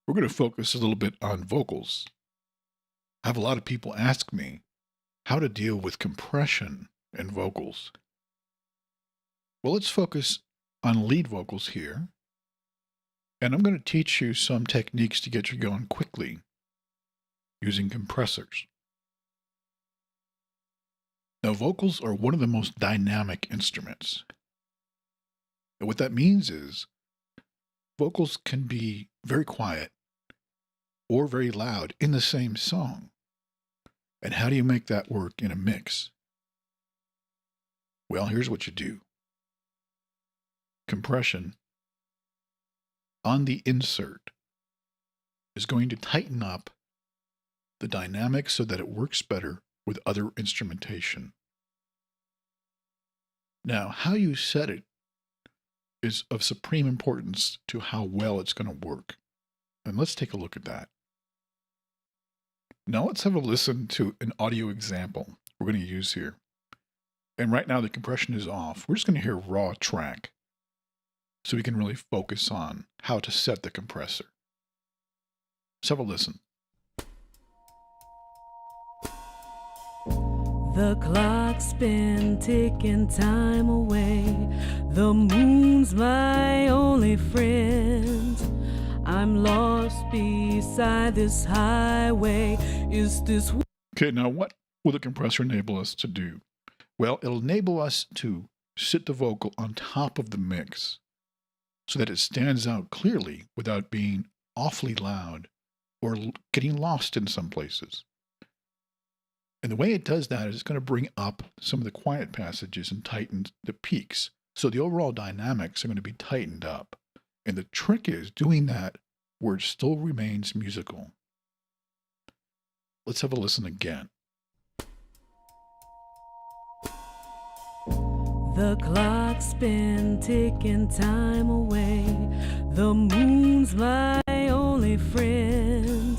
We're going to focus a little bit on vocals. I have a lot of people ask me how to deal with compression in vocals. Well, let's focus on lead vocals here. And I'm going to teach you some techniques to get you going quickly using compressors. Now, vocals are one of the most dynamic instruments. And what that means is vocals can be very quiet or very loud in the same song. And how do you make that work in a mix? Well, here's what you do. Compression on the insert is going to tighten up the dynamics so that it works better with other instrumentation. Now, how you set it is of supreme importance to how well it's going to work. And let's take a look at that. Now let's have a listen to an audio example we're going to use here. And right now the compression is off. We're just going to hear raw track so we can really focus on how to set the compressor. Let's have a listen. The clock's been ticking time away. The moon's my only friend. I'm lost beside this highway. Is this... Okay, now what will the compressor enable us to do? Well, it'll enable us to sit the vocal on top of the mix so that it stands out clearly without being awfully loud or getting lost in some places. And the way it does that is it's going to bring up some of the quiet passages and tighten the peaks. So the overall dynamics are going to be tightened up. And the trick is doing that where it still remains musical. Let's have a listen again. The clock's been ticking time away. The moon's my only friend.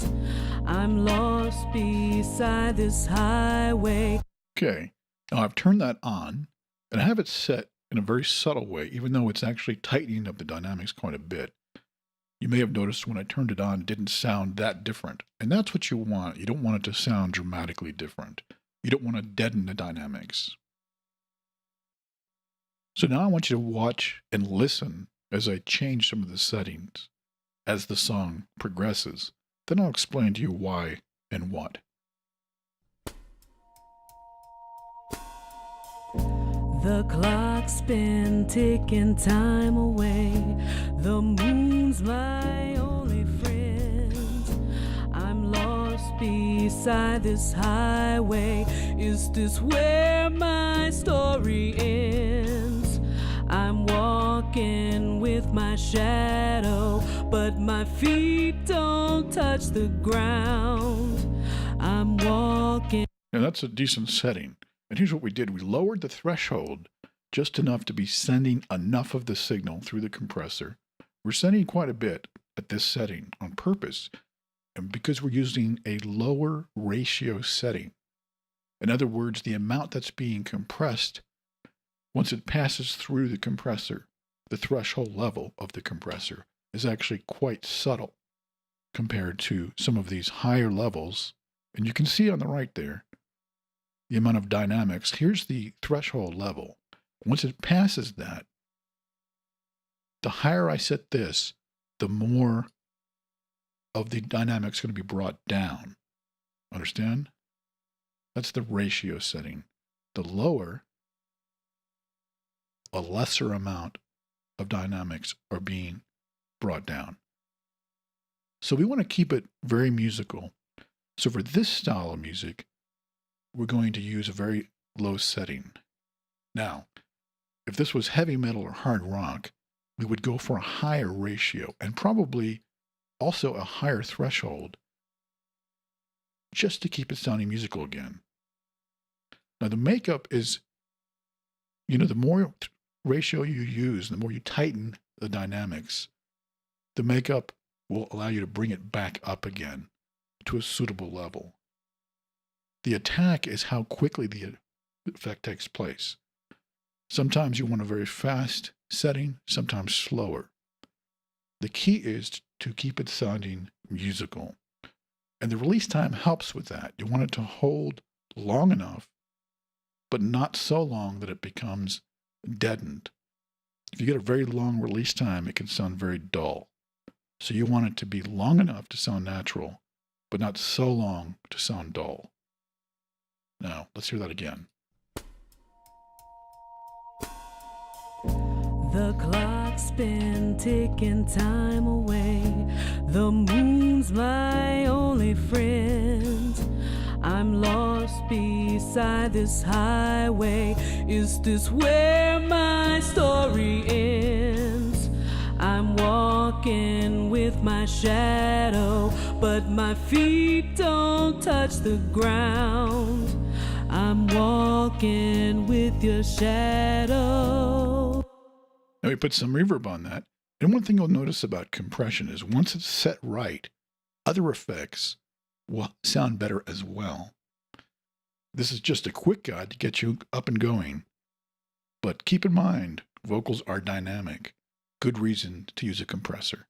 I'm lost beside this highway. Okay, now I've turned that on, and I have it set in a very subtle way, even though it's actually tightening up the dynamics quite a bit. You may have noticed when I turned it on, it didn't sound that different. And that's what you want. You don't want it to sound dramatically different. You don't want to deaden the dynamics. So now I want you to watch and listen as I change some of the settings as the song progresses. Then I'll explain to you why and what. The clock's been ticking time away. The moon's my only friend. I'm lost beside this highway. Is this where my story ends? I'm walking with my shadow, but my feet don't touch the ground. I'm walking. Now that's a decent setting. And here's what we did. We lowered the threshold just enough to be sending enough of the signal through the compressor. We're sending quite a bit at this setting on purpose, and because we're using a lower ratio setting. In other words, the amount that's being compressed, once it passes through the compressor, the threshold level of the compressor is actually quite subtle compared to some of these higher levels. And you can see on the right there, the amount of dynamics. Here's the threshold level. Once it passes that, the higher I set this, the more of the dynamics going to be brought down. Understand? That's the ratio setting. The lower, a lesser amount of dynamics are being brought down. So we want to keep it very musical. So for this style of music, we're going to use a very low setting. Now, if this was heavy metal or hard rock, we would go for a higher ratio and probably also a higher threshold just to keep it sounding musical again. Now, the makeup is, the more ratio you use, the more you tighten the dynamics, the makeup will allow you to bring it back up again to a suitable level. The attack is how quickly the effect takes place. Sometimes you want a very fast setting, sometimes slower. The key is to keep it sounding musical. And the release time helps with that. You want it to hold long enough, but not so long that it becomes deadened. If you get a very long release time, it can sound very dull. So you want it to be long enough to sound natural, but not so long to sound dull. Now, let's hear that again. The clock's been ticking time away. The moon's my only friend. I'm lost beside this highway. Is this where my story ends? I'm walking with my shadow, but my feet don't touch the ground. I'm walking with your shadow. Now we put some reverb on that. And one thing you'll notice about compression is once it's set right, other effects will sound better as well. This is just a quick guide to get you up and going. But keep in mind, vocals are dynamic. Good reason to use a compressor.